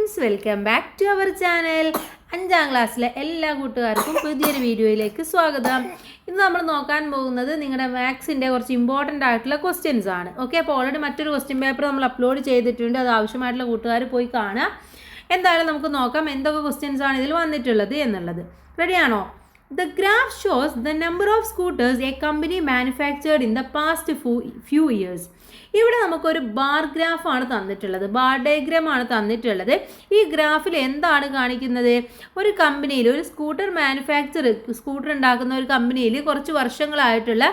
Friends, welcome back to our channel. 5ാം ക്ലാസ്സിലെ എല്ലാ കൂട്ടുകാർക്കും പുതിയൊരു വീഡിയോയിലേക്ക് സ്വാഗതം. ഇന്ന് നമ്മൾ നോക്കാൻ പോകുന്നത് നിങ്ങളുടെ മാത്സിൻ്റെ കുറച്ച് ഇമ്പോർട്ടൻ്റ് ആയിട്ടുള്ള ക്വസ്റ്റ്യൻസ് ആണ്. ഓക്കെ, അപ്പോൾ ഓൾറെഡി മറ്റൊരു ക്വസ്റ്റ്യൻ പേപ്പർ നമ്മൾ അപ്ലോഡ് ചെയ്തിട്ടുണ്ട്. അത് ആവശ്യമായിട്ടുള്ള കൂട്ടുകാർ പോയി കാണാം. എന്തായാലും നമുക്ക് നോക്കാം എന്തൊക്കെ ക്വസ്റ്റ്യൻസ് ആണ് ഇതിൽ വന്നിട്ടുള്ളത് എന്നുള്ളത്. റെഡിയാണോ? The graph shows the number of scooters a company manufactured in the past few years. ഇവിടെ നമുക്കൊരു ബാർ ഗ്രാഫാണ് തന്നിട്ടുള്ളത്, ബാർ ഡയഗ്രാം ആണ് തന്നിട്ടുള്ളത്. ഈ ഗ്രാഫിൽ എന്താണ് കാണിക്കുന്നത്? ഒരു കമ്പനിയിൽ, ഒരു സ്കൂട്ടർ ഉണ്ടാക്കുന്ന ഒരു കമ്പനിയിൽ കുറച്ച് വർഷങ്ങളായിട്ടുള്ള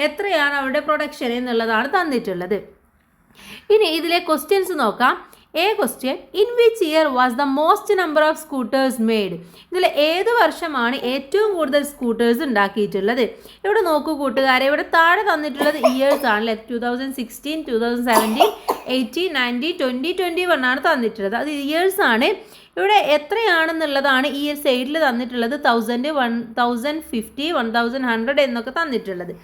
എത്രയാണ് അവരുടെ പ്രൊഡക്ഷൻ എന്നുള്ളതാണ് തന്നിട്ടുള്ളത്. ഇനി ഇതിലെ ക്വസ്റ്റ്യൻസ് നോക്കാം. A question, in which year was the most number of scooters made? ഇതിൽ ഏത് വർഷമാണ് ഏറ്റവും കൂടുതൽ സ്കൂട്ടേഴ്സ് ഉണ്ടാക്കിയിട്ടുള്ളത്? ഇവിടെ നോക്കൂ കൂട്ടുകാരെ, ഇവിടെ താഴെ തന്നിട്ടുള്ളത് ഇയേഴ്സ് ആണല്ലേ. 2016, 2017, 18, 19, 20, 21 ആണ് തന്നിട്ടുള്ളത്. അത് ഇയേഴ്സ് ആണ്. ഇവിടെ എത്രയാണെന്നുള്ളതാണ് ഈ സൈഡിൽ തന്നിട്ടുള്ളത്. 1000, 1050, 1100 എന്നൊക്കെ തന്നിട്ടുള്ളത്.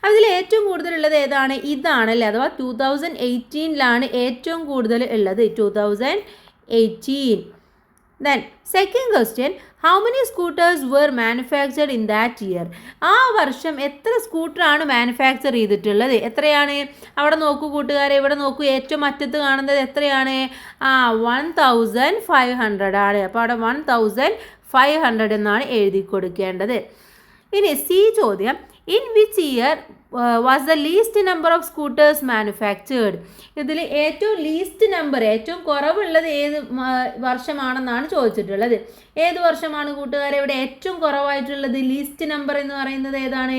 അതിൽ ഏറ്റവും കൂടുതലുള്ളത് ഏതാണ്? ഇതാണല്ലേ, അഥവാ 2018 ഏറ്റവും കൂടുതൽ ഉള്ളത്. 2018. Then second question, how many scooters were manufactured in that year? ആ വർഷം എത്ര സ്കൂട്ടറാണ് മാനുഫാക്ചർ ചെയ്തിട്ടുള്ളത്? എത്രയാണ്? അവിടെ നോക്കൂ കൂട്ടുകാരെ, ഇവിടെ നോക്കൂ, ഏറ്റവും അറ്റത്ത് കാണുന്നത് എത്രയാണ്? 1500 ആണ്. അപ്പോൾ അവിടെ 1500 എന്നാണ് എഴുതി കൊടുക്കേണ്ടത്. ഇനി സി ചോദ്യം, in which year was the least number of scooters manufactured? ഇതിൽ ഏറ്റവും ലീസ്റ്റ് നമ്പർ, ഏറ്റവും കുറവുള്ളത് ഏത് വർഷമാണെന്നാണ് ചോദിച്ചിട്ടുള്ളത്. ഏത് വർഷമാണ് കൂട്ടുകാരെ ഇവിടെ ഏറ്റവും കുറവായിട്ടുള്ളത്? ലീസ്റ്റ് നമ്പർ എന്ന് പറയുന്നത് ഏതാണ്?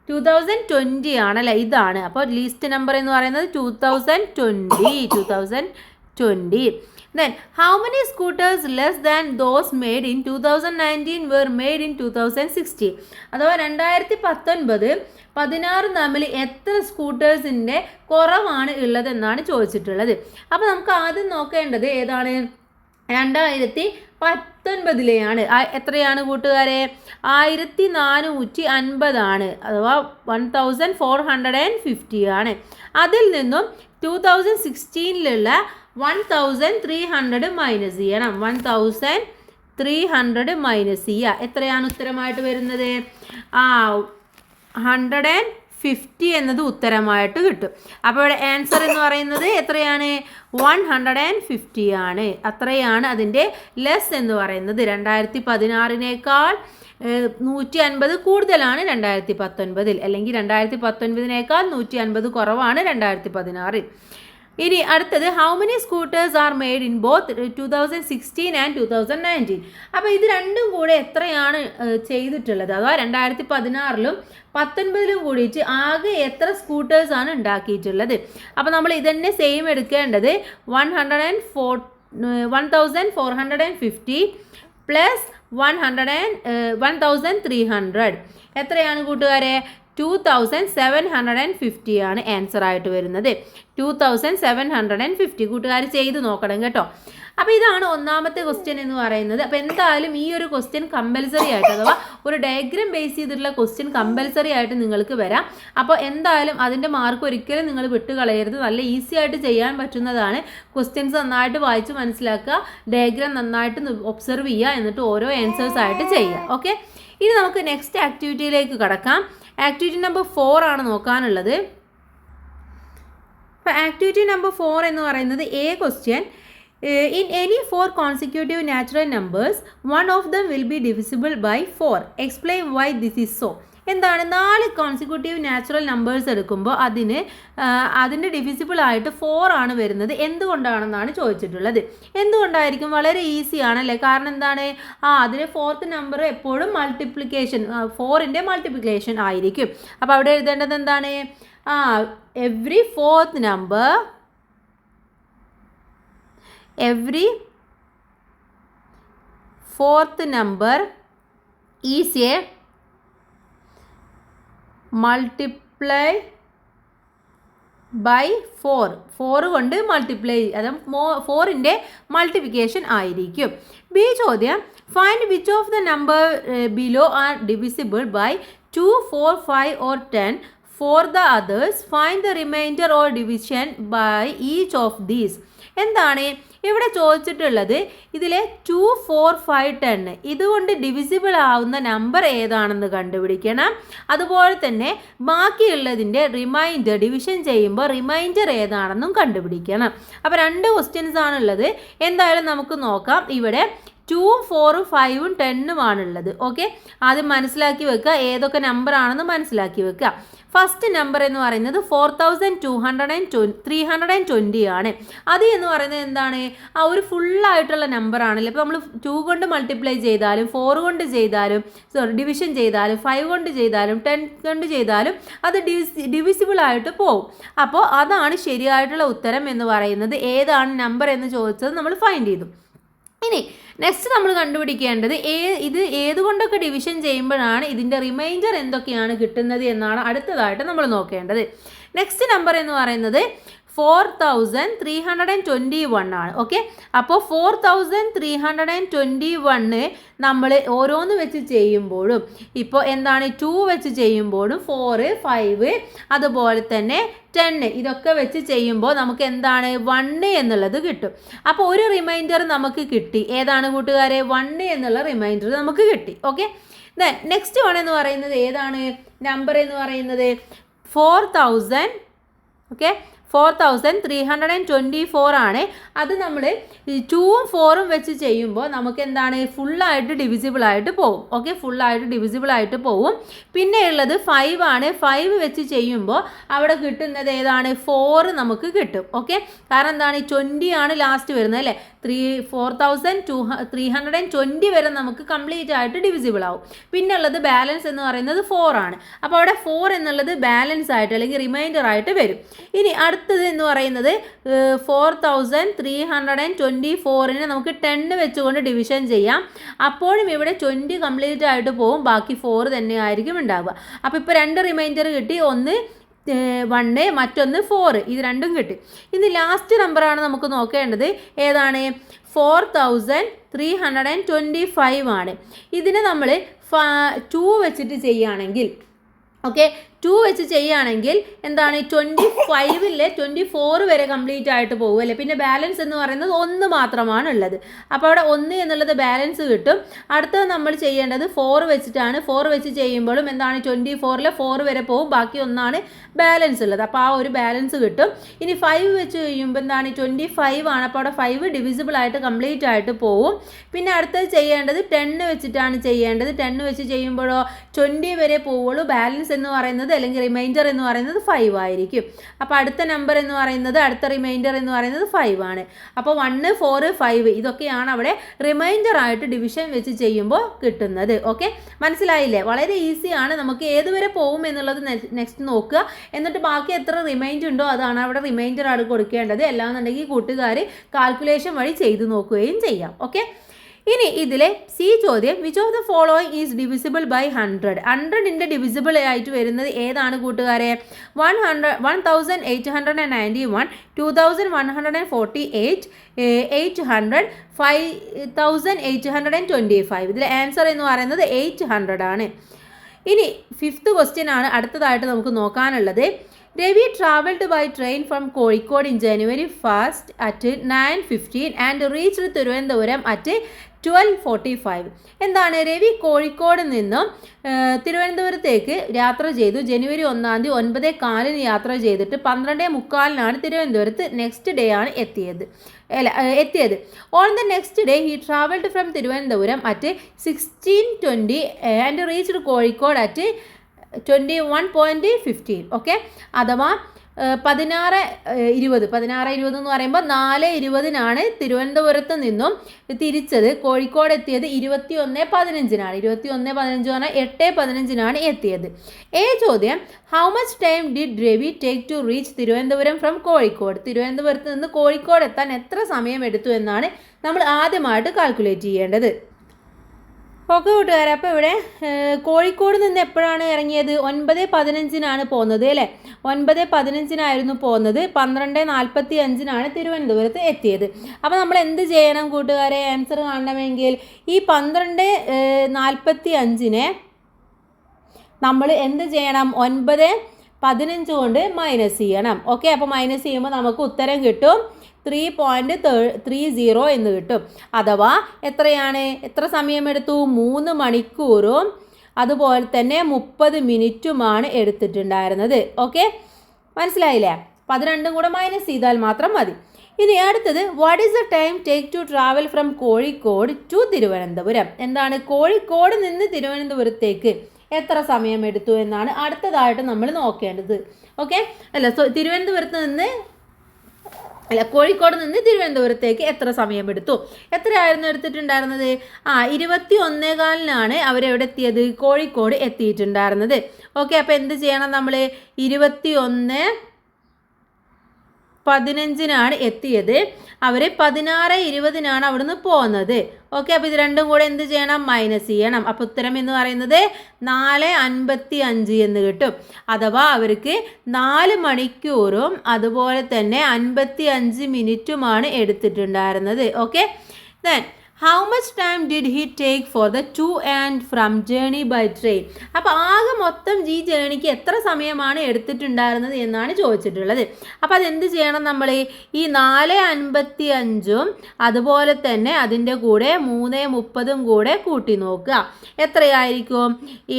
2020 ആണല്ലേ, ഇതാണ്. അപ്പോൾ ലീസ്റ്റ് നമ്പർ എന്ന് പറയുന്നത് 2020. Then, how many scooters less than those made in 2019 were made in 2016? അഥവാ 2019-16 തമ്മിൽ എത്ര സ്കൂട്ടേഴ്സിൻ്റെ കുറവാണ് ഉള്ളതെന്നാണ് ചോദിച്ചിട്ടുള്ളത്. അപ്പോൾ നമുക്ക് ആദ്യം നോക്കേണ്ടത് ഏതാണ്? 2019 എത്രയാണ് കൂട്ടുകാരെ? 1450 ആണ്, അഥവാ 1450 ആണ്. അതിൽ നിന്നും 2016 1300 മൈനസ് ചെയ്യണം. 1300 മൈനസ് ചെയ്യുക. എത്രയാണ് ഉത്തരമായിട്ട് വരുന്നത്? 150 എന്നത് ഉത്തരമായിട്ട് കിട്ടും. അപ്പോൾ ഇവിടെ ആൻസർ എന്ന് പറയുന്നത് എത്രയാണ്? 150 ആണ്. അത്രയാണ് അതിൻ്റെ ലെസ് എന്ന് പറയുന്നത്. 2016 150 കൂടുതലാണ് 2019, അല്ലെങ്കിൽ 2019 150 കുറവാണ് 2016. ഇനി അടുത്തത്, how many scooters are made in both 2016 and 2019? അപ്പോൾ ഇത് രണ്ടും കൂടെ എത്രയാണ് ചെയ്തിട്ടുള്ളത്? അഥവാ 2016-ലും 2019-ലും കൂടിയിട്ട് ആകെ എത്ര സ്കൂട്ടേഴ്സാണ് ഉണ്ടാക്കിയിട്ടുള്ളത്? അപ്പോൾ നമ്മൾ ഇതന്നെ സെയിം എടുക്കേണ്ടത്. 1450 പ്ലസ് 1300 എത്രയാണ് കൂട്ടുകാരെ? 2750 ആണ് ആൻസർ ആയിട്ട് വരുന്നത്. 2750 കൂട്ടുകാർ ചെയ്ത് നോക്കണം കേട്ടോ. അപ്പോൾ ഇതാണ് ഒന്നാമത്തെ ക്വസ്റ്റ്യൻ എന്ന് പറയുന്നത്. അപ്പോൾ എന്തായാലും ഈ ഒരു ക്വസ്റ്റ്യൻ കമ്പൽസറി ആയിട്ട്, അഥവാ ഒരു ഡയഗ്രാം ബേസ് ചെയ്തിട്ടുള്ള ക്വസ്റ്റ്യൻ കമ്പൽസറി ആയിട്ട് നിങ്ങൾക്ക് വരാം. അപ്പോൾ എന്തായാലും അതിൻ്റെ മാർക്ക് ഒരിക്കലും നിങ്ങൾ വിട്ടുകളയരുത്. നല്ല ഈസി ആയിട്ട് ചെയ്യാൻ പറ്റുന്നതാണ്. ക്വസ്റ്റ്യൻസ് നന്നായിട്ട് വായിച്ച് മനസ്സിലാക്കുക, ഡയഗ്രാം നന്നായിട്ട് ഒബ്സർവ് ചെയ്യുക, എന്നിട്ട് ഓരോ ആൻസേഴ്സ് ആയിട്ട് ചെയ്യുക. ഓക്കെ, ഇനി നമുക്ക് നെക്സ്റ്റ് ആക്ടിവിറ്റിയിലേക്ക് കടക്കാം. ആക്ടിവിറ്റി നമ്പർ 4 ആണ് നോക്കാനുള്ളത്. അപ്പോൾ ആക്ടിവിറ്റി നമ്പർ 4 എന്ന് പറയുന്നത് A question, in any 4 consecutive natural numbers, one of them will be divisible by 4. Explain why this is so. എന്താണ്? 4 കോൺസിക്യൂട്ടീവ് നാച്ചുറൽ നമ്പേഴ്സ് എടുക്കുമ്പോൾ അതിൻ്റെ ഡിവിസിബിൾ ആയിട്ട് 4 ആണ് വരുന്നത്. എന്തുകൊണ്ടാണെന്നാണ് ചോദിച്ചിട്ടുള്ളത്. എന്തുകൊണ്ടായിരിക്കും? വളരെ ഈസി ആണല്ലേ. കാരണം എന്താണ്? അതിന് 4th നമ്പർ എപ്പോഴും മൾട്ടിപ്ലിക്കേഷൻ, 4ൻ്റെ മൾട്ടിപ്ലിക്കേഷൻ ആയിരിക്കും. അപ്പോൾ അവിടെ എഴുതേണ്ടത് എന്താണ്? every fourth number is a multiply by 4. 4 കൊണ്ട് മൾട്ടിപ്ലൈ, അത് 4ൻ്റെ മൾട്ടിപ്ലിക്കേഷൻ ആയിരിക്കും. ബി ചോദ്യം, find which of the number below are divisible by 2, 4, 5 or 10. For the others, find the remainder or division by each of these. എന്താണ് ഇവിടെ ചോദിച്ചിട്ടുള്ളത്? ഇതിലെ 2, 4, 5, 10 ഇതുകൊണ്ട് ഡിവിസിബിൾ ആവുന്ന നമ്പർ ഏതാണെന്ന് കണ്ടുപിടിക്കണം. അതുപോലെ തന്നെ ബാക്കിയുള്ളതിൻ്റെ റിമൈൻഡർ ഡിവിഷൻ ചെയ്യുമ്പോൾ റിമൈൻഡർ ഏതാണെന്നും കണ്ടുപിടിക്കണം. അപ്പോൾ 2 ക്വസ്റ്റ്യൻസ് ആണുള്ളത്. എന്തായാലും നമുക്ക് നോക്കാം. ഇവിടെ 2, 4, 5, 10 ആണുള്ളത്. ഓക്കെ, ആദ്യം മനസ്സിലാക്കി വെക്കുക, ഏതൊക്കെ നമ്പർ ആണെന്ന് മനസ്സിലാക്കി വെക്കുക. ഫസ്റ്റ് നമ്പർ എന്ന് പറയുന്നത് 4220 ആണ്. അത് എന്ന് പറയുന്നത് എന്താണ്? ആ ഒരു ഫുള്ളായിട്ടുള്ള നമ്പർ ആണല്ലോ. ഇപ്പോൾ നമ്മൾ 2 കൊണ്ട് മൾട്ടിപ്ലൈ ചെയ്താലും 4 കൊണ്ട് ചെയ്താലും ഡിവിഷൻ ചെയ്താലും 5 കൊണ്ട് ചെയ്താലും 10 കൊണ്ട് ചെയ്താലും അത് ഡിവിസിബിൾ ആയിട്ട് പോകും. അപ്പോൾ അതാണ് ശരിയായിട്ടുള്ള ഉത്തരം എന്ന് പറയുന്നത്. ഏതാണ് നമ്പർ എന്ന് ചോദിച്ചത് നമ്മൾ ഫൈൻഡ് ചെയ്തു. ഇനി നെക്സ്റ്റ് നമ്മൾ കണ്ടുപിടിക്കേണ്ടത് ഇത് ഏതുകൊണ്ടൊക്കെ ഡിവിഷൻ ചെയ്യുമ്പോഴാണ് ഇതിൻ്റെ റിമൈൻഡർ എന്തൊക്കെയാണ് കിട്ടുന്നത് എന്നാണ് അടുത്തതായിട്ട് നമ്മൾ നോക്കേണ്ടത്. നെക്സ്റ്റ് നമ്പർ എന്ന് പറയുന്നത് 4321 ആണ്. ഓക്കെ, അപ്പോൾ 4321 നമ്മൾ ഓരോന്ന് വെച്ച് ചെയ്യുമ്പോഴും ഇപ്പോൾ എന്താണ് 2 വെച്ച് ചെയ്യുമ്പോഴും 4, 5 അതുപോലെ തന്നെ 10 ഇതൊക്കെ വെച്ച് ചെയ്യുമ്പോൾ നമുക്ക് എന്താണ് 1 എന്നുള്ളത് കിട്ടും. അപ്പോൾ ഒരു റിമൈൻഡർ നമുക്ക് കിട്ടി. ഏതാണ് കൂട്ടുകാരെ? 1 എന്നുള്ള റിമൈൻഡർ നമുക്ക് കിട്ടി. ഓക്കെ, ദെൻ നെക്സ്റ്റ് വൺ എന്ന് പറയുന്നത് ഏതാണ് നമ്പർ എന്ന് പറയുന്നത്? 4000. ഓക്കെ, 4324 ആണ്. അത് നമ്മൾ 2ഉം 4ഉം വെച്ച് ചെയ്യുമ്പോൾ നമുക്ക് എന്താണ് ഫുള്ളായിട്ട് ഡിവിസിബിൾ ആയിട്ട് പോകും. ഓക്കെ, ഫുള്ളായിട്ട് ഡിവിസിബിൾ ആയിട്ട് പോകും. പിന്നെ ഉള്ളത് 5 ആണ്. 5 വെച്ച് ചെയ്യുമ്പോൾ അവിടെ കിട്ടുന്നത് ഏതാണ്? 4 നമുക്ക് കിട്ടും. ഓക്കെ, കാരണം എന്താണ് 20 ആണ് ലാസ്റ്റ് വരുന്നത് അല്ലേ? 4320 വരെ നമുക്ക് കംപ്ലീറ്റ് ആയിട്ട് ഡിവിസിബിൾ ആവും. പിന്നെ ഉള്ളത് ബാലൻസ് എന്ന് പറയുന്നത് 4 ആണ്. അപ്പോൾ അവിടെ 4 എന്നുള്ളത് ബാലൻസ് ആയിട്ട് അല്ലെങ്കിൽ റിമൈൻഡർ ആയിട്ട് വരും. ഇനി അടുത്തത് എന്ന് പറയുന്നത് 4324 നമുക്ക് 10 വെച്ചുകൊണ്ട് ഡിവിഷൻ ചെയ്യാം. അപ്പോഴും ഇവിടെ 20 കംപ്ലീറ്റ് ആയിട്ട് പോകും. ബാക്കി 4 തന്നെ ആയിരിക്കും ഉണ്ടാവുക. അപ്പോൾ ഇപ്പോൾ 2 റിമൈൻഡർ കിട്ടി. ഒന്ന് 1, മറ്റൊന്ന് 4. ഇത് രണ്ടും കിട്ടി. ഇനി ലാസ്റ്റ് നമ്പറാണ് നമുക്ക് നോക്കേണ്ടത്. ഏതാണ്? 4325 ആണ്. ഇതിനെ നമ്മൾ 2 വെച്ചിട്ട് ചെയ്യുകയാണെങ്കിൽ ഓക്കെ 2 വെച്ച് ചെയ്യുകയാണെങ്കിൽ എന്താണ് 25-ലെ 24 വരെ കംപ്ലീറ്റ് ആയിട്ട് പോകും അല്ലേ. പിന്നെ ബാലൻസ് എന്ന് പറയുന്നത് 1 മാത്രമാണ് ഉള്ളത്. അപ്പോൾ അവിടെ 1 എന്നുള്ളത് ബാലൻസ് കിട്ടും. അടുത്തത് നമ്മൾ ചെയ്യേണ്ടത് 4 വെച്ചിട്ടാണ്. 4 വെച്ച് ചെയ്യുമ്പോഴും എന്താണ് 24-ലെ 4 വരെ പോകും. ബാക്കി 1 ബാലൻസ് ഉള്ളത്. അപ്പോൾ ആ ഒരു ബാലൻസ് കിട്ടും. ഇനി 5 വെച്ച് ചെയ്യുമ്പോൾ എന്താണ് 25 ആണ്. അപ്പോൾ അവിടെ 5 ഡിവിസിബിൾ ആയിട്ട് കംപ്ലീറ്റ് ആയിട്ട് പോകും. പിന്നെ അടുത്തത് ചെയ്യേണ്ടത് 10 വെച്ചിട്ടാണ് ചെയ്യേണ്ടത്. 10 വെച്ച് ചെയ്യുമ്പോഴോ 20 വരെ പോവുള്ളൂ. ബാലൻസ് എന്ന് പറയുന്നത് അല്ലെങ്കിൽ റിമൈൻഡർ എന്ന് പറയുന്നത് 5 ആയിരിക്കും. അപ്പോൾ അടുത്ത നമ്പർ എന്ന് പറയുന്നത് അടുത്ത റിമൈൻഡർ എന്ന് പറയുന്നത് 5 ആണ്. അപ്പോൾ 1, 4, 5 ഇതൊക്കെയാണ് അവിടെ റിമൈൻഡർ ആയിട്ട് ഡിവിഷൻ വെച്ച് ചെയ്യുമ്പോൾ കിട്ടുന്നത്. ഓക്കെ, മനസ്സിലായില്ലേ? വളരെ ഈസിയാണ്. നമുക്ക് ഏതുവരെ പോകും എന്നുള്ളത് നെക്സ്റ്റ് നോക്കുക. എന്നിട്ട് ബാക്കി എത്ര റിമൈൻഡർ ഉണ്ടോ അതാണ് അവിടെ റിമൈൻഡർ ആണ് കൊടുക്കേണ്ടത്. അല്ലാന്നുണ്ടെങ്കിൽ കൂട്ടുകാർ കാൽക്കുലേഷൻ വഴി ചെയ്ത് നോക്കുകയും ചെയ്യാം. ഓക്കെ, ഇനി ഇതിലെ സി ചോദ്യം, which of the following is divisible by 100? 100ൻ്റെ ഡിവിസിബിൾ ആയിട്ട് വരുന്നത് ഏതാണ് കൂട്ടുകാരെ? 1891, 2148, 800, 5825. ഇതിലെ ആൻസർ എന്ന് പറയുന്നത് 800 ആണ്. ഇനി 5th ക്വസ്റ്റ്യൻ ആണ് അടുത്തതായിട്ട് നമുക്ക് നോക്കാനുള്ളത്. Ravi travelled by train from Kozhikode in January 1st at 9:15 and reached Thiruvananthapuram at 12:45. എന്താണ്? രവി കോഴിക്കോട് നിന്നും തിരുവനന്തപുരത്തേക്ക് യാത്ര ചെയ്തു. ജനുവരി 1-ാം തീയതി 9:15 യാത്ര ചെയ്തിട്ട് 12:45 തിരുവനന്തപുരത്ത് നെക്സ്റ്റ് ഡേ ആണ് എത്തിയത്. On the next day he travelled from Thiruvananthapuram at 16:20 and reached Kozhikode at 21:15. Okay, അഥവാ 16:20 എന്ന് പറയുമ്പോൾ 4:20 തിരുവനന്തപുരത്ത് നിന്നും തിരിച്ചത്. കോഴിക്കോട് എത്തിയത് 21:15. 21:15 പറഞ്ഞാൽ 8:15 എത്തിയത്. ചോദ്യം, how much time did Ravi take to reach Thiruvananthapuram from Kozhikode? തിരുവനന്തപുരത്ത് നിന്ന് കോഴിക്കോട് എത്താൻ എത്ര സമയം എടുത്തു എന്നാണ് നമ്മൾ ആദ്യമായിട്ട് കാൽക്കുലേറ്റ് ചെയ്യേണ്ടത്. ഓക്കെ കൂട്ടുകാരെ, അപ്പോൾ ഇവിടെ കോഴിക്കോട് നിന്ന് എപ്പോഴാണ് ഇറങ്ങിയത്? 9:15 പോകുന്നത് അല്ലേ. 9:15 പോകുന്നത്. 12:45 തിരുവനന്തപുരത്ത് എത്തിയത്. അപ്പോൾ നമ്മൾ എന്ത് ചെയ്യണം കൂട്ടുകാരെ? ആൻസർ കാണണമെങ്കിൽ ഈ 12:45 നമ്മൾ എന്ത് ചെയ്യണം? 9:15 കൊണ്ട് മൈനസ് ചെയ്യണം. ഓക്കെ, അപ്പോൾ മൈനസ് ചെയ്യുമ്പോൾ നമുക്ക് ഉത്തരം കിട്ടും 3.30 എന്ന് കിട്ടും. അഥവാ എത്രയാണ്, എത്ര സമയമെടുത്തു? 3 മണിക്കൂറും അതുപോലെ തന്നെ 30 മിനിറ്റുമാണ് എടുത്തിട്ടുണ്ടായിരുന്നത്. ഓക്കെ, മനസ്സിലായില്ലേ? അപ്പം അത് രണ്ടും കൂടെ മൈനസ് ചെയ്താൽ മാത്രം മതി. ഇനി അടുത്തത്, what is the time take to travel from Kozhikode to Thiruvananthapuram? എന്താണ്, കോഴിക്കോട് നിന്ന് തിരുവനന്തപുരത്തേക്ക് എത്ര സമയം എടുത്തു എന്നാണ് അടുത്തതായിട്ട് നമ്മൾ നോക്കേണ്ടത്. ഓക്കെ, കോഴിക്കോട് നിന്ന് തിരുവനന്തപുരത്തേക്ക് എത്ര സമയം എടുത്തു? എത്രയായിരുന്നു എടുത്തിട്ടുണ്ടായിരുന്നത്? 21:15 അവരെവിടെ എത്തിയത്? കോഴിക്കോട് എത്തിയിട്ടുണ്ടായിരുന്നത്. ഓക്കെ, അപ്പോൾ എന്ത് ചെയ്യണം നമ്മൾ? 21:15 എത്തിയത്. അവർ 16:20 അവിടുന്ന് പോകുന്നത്. ഓക്കെ, അപ്പോൾ ഇത് രണ്ടും കൂടെ എന്ത് ചെയ്യണം? മൈനസ് ചെയ്യണം. അപ്പോൾ ഉത്തരം എന്ന് പറയുന്നത് 4:55 എന്ന് കിട്ടും. അഥവാ അവർക്ക് 4 മണിക്കൂറും അതുപോലെ തന്നെ 55 മിനിറ്റുമാണ് എടുത്തിട്ടുണ്ടായിരുന്നത്. Okay, then how much time did he take for the to and from journey by train? അപ്പോൾ ആകെ മൊത്തം ഈ ജേണിക്ക് എത്ര സമയമാണ് എടുത്തിട്ടുണ്ടായിരുന്നത് എന്നാണ് ചോദിച്ചിട്ടുള്ളത്. അപ്പോൾ അതെന്ത് ചെയ്യണം നമ്മൾ? ഈ 4:55 അതുപോലെ തന്നെ അതിൻ്റെ കൂടെ 3:30 കൂടെ കൂട്ടി നോക്കുക. എത്രയായിരിക്കും?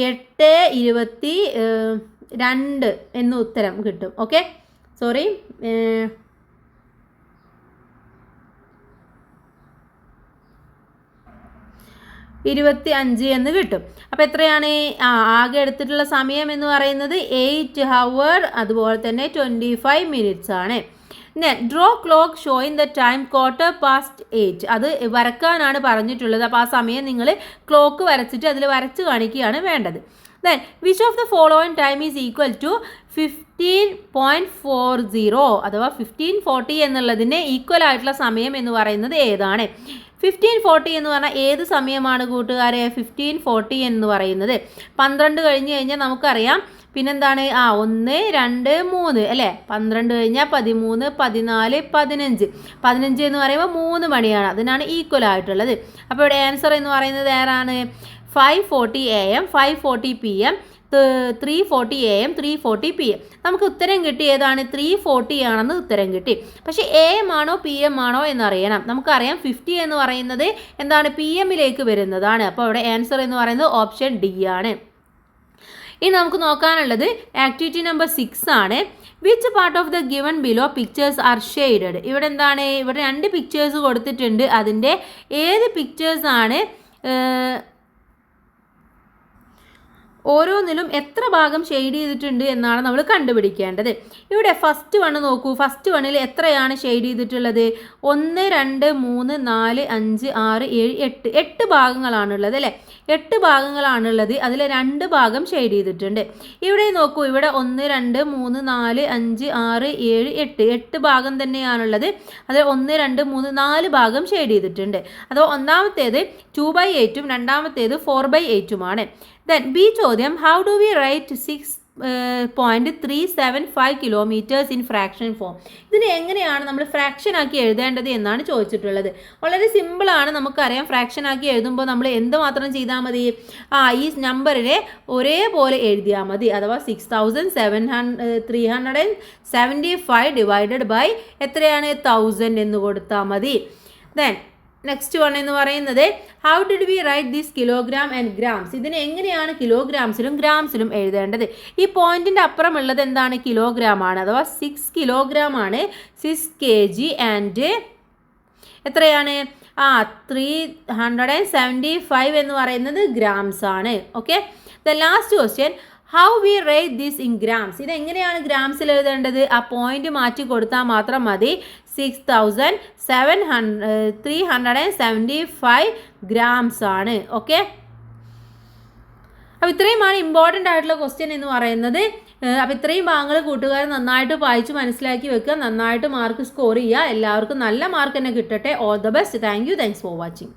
8:22 എന്ന് ഉത്തരം കിട്ടും. ഓക്കെ, സോറി, 25 എന്ന് കിട്ടും. അപ്പോൾ എത്രയാണ് ആകെ എടുത്തിട്ടുള്ള സമയം എന്ന് പറയുന്നത്? 8 hour അതുപോലെ തന്നെ 25 minutes ആണ്. Draw clock showing the time 8:15. അത് വരക്കാനാണ് പറഞ്ഞിട്ടുള്ളത്. അപ്പോൾ ആ സമയം നിങ്ങൾ ക്ലോക്ക് വരച്ചിട്ട് അതിൽ വരച്ച് കാണിക്കുകയാണ് വേണ്ടത്. Then which of the following time is equal to 15.40 അഥവാ 15:40 എന്നുള്ളതിന് ഈക്വൽ ആയിട്ടുള്ള സമയം എന്ന് പറയുന്നത് ഏതാണ്? 15:40 എന്ന് പറഞ്ഞാൽ ഏത് സമയമാണ് കൂട്ടുകാരെ? 15:40 എന്ന് പറയുന്നത് 12 കഴിഞ്ഞ് കഴിഞ്ഞാൽ നമുക്കറിയാം പിന്നെന്താണ്? 1, 2, 3 അല്ലേ? 12 കഴിഞ്ഞാൽ 13, 14, 15. 15 എന്ന് പറയുമ്പോൾ 3 മണിയാണ്. അതിനാണ് ഈക്വൽ ആയിട്ടുള്ളത്. അപ്പോൾ ഇവിടെ ആൻസർ എന്ന് പറയുന്നത് ഏതാണ്? 5:40 AM, 5:40 PM, 3:40 AM, 3:40 PM. നമുക്ക് ഉത്തരം കിട്ടി ഏതാണ്? 3:40 ആണെന്ന് ഉത്തരം കിട്ടി. പക്ഷേ AM ആണോ PM ആണോ എന്നറിയണം. നമുക്കറിയാം 50 എന്ന് പറയുന്നത് എന്താണ്? PM-ലേക്ക് വരുന്നതാണ്. അപ്പോൾ അവിടെ ആൻസർ എന്ന് പറയുന്നത് ഓപ്ഷൻ D ആണ്. ഇനി നമുക്ക് നോക്കാനുള്ളത് ആക്ടിവിറ്റി നമ്പർ 6 ആണ്. Which part of the given below pictures R shaded? ഇവിടെ എന്താണ്? ഇവിടെ 2 പിക്ചേഴ്സ് കൊടുത്തിട്ടുണ്ട്. അതിൻ്റെ ഏത് പിക്ചേഴ്സാണ് ഓരോന്നിലും എത്ര ഭാഗം ഷെയ്ഡ് ചെയ്തിട്ടുണ്ട് എന്നാണ് നമ്മൾ കണ്ടുപിടിക്കേണ്ടത്. ഇവിടെ ഫസ്റ്റ് വണ്ണ് നോക്കൂ. ഫസ്റ്റ് വണ്ണിൽ എത്രയാണ് ഷെയ്ഡ് ചെയ്തിട്ടുള്ളത്? 1, 2, 3, 4, 5, 6, 7, 8. 8 ഭാഗങ്ങളാണുള്ളത് അല്ലേ? 8 ഭാഗങ്ങളാണുള്ളത്. അതിൽ 2 ഭാഗം ഷെയ്ഡ് ചെയ്തിട്ടുണ്ട്. ഇവിടെ നോക്കൂ. ഇവിടെ 1, 2, 3, 4, 5, 6, 7, 8. 8 ഭാഗം തന്നെയാണുള്ളത്. അതിൽ 1, 2, 3, 4 ഭാഗം ഷെയ്ഡ് ചെയ്തിട്ടുണ്ട്. അതോ ഒന്നാമത്തേത് 2/8 രണ്ടാമത്തേത് 4/8 Then B ചോദ്യം, how do we write 6.375 kilometers in fraction form? ഇതിനെ എങ്ങനെയാണ് നമ്മൾ ഫ്രാക്ഷൻ ആക്കി എഴുതേണ്ടത് എന്നാണ് ചോദിച്ചിട്ടുള്ളത്. വളരെ സിമ്പിളാണ്. നമുക്കറിയാം ഫ്രാക്ഷൻ ആക്കി എഴുതുമ്പോൾ നമ്മൾ എന്ത് മാത്രം ചെയ്താൽ മതി? ഈ നമ്പറിനെ ഒരേപോലെ എഴുതിയാൽ മതി. അഥവാ 6,375 ഡിവൈഡഡ് ബൈ എത്രയാണ്? 1000 എന്ന് കൊടുത്താൽ മതി. ദെൻ നെക്സ്റ്റ് വൺ എന്ന് പറയുന്നത് how did we write this kilogram and grams? ഇതിന് എങ്ങനെയാണ് കിലോഗ്രാംസിലും ഗ്രാംസിലും എഴുതേണ്ടത്? ഈ പോയിന്റിൻ്റെ അപ്പുറമുള്ളത് എന്താണ്? കിലോഗ്രാം ആണ്. അഥവാ 6 കിലോഗ്രാം ആണ്. 6 kg ആൻഡ് എത്രയാണ്? 375 എന്ന് പറയുന്നത് ഗ്രാംസ് ആണ്. Okay, the last question, how we rate this in grams? ഇതെങ്ങനെയാണ് ഗ്രാംസിൽ എഴുതേണ്ടത്? ആ പോയിന്റ് മാറ്റി കൊടുത്താൽ മാത്രം മതി. 6,375 ഗ്രാംസ് ആണ്. ഓക്കെ, അപ്പോൾ ഇത്രയുമാണ് ഇമ്പോർട്ടൻ്റ് ആയിട്ടുള്ള ക്വസ്റ്റ്യൻ എന്ന് പറയുന്നത്. അപ്പോൾ ഇത്രയും ഭാഗങ്ങൾ കൂട്ടുകാർ നന്നായിട്ട് വായിച്ച് മനസ്സിലാക്കി വെക്കുക. നന്നായിട്ട് മാർക്ക് സ്കോർ ചെയ്യുക. എല്ലാവർക്കും നല്ല മാർക്ക് തന്നെ കിട്ടട്ടെ. All the best. Thanks for watching.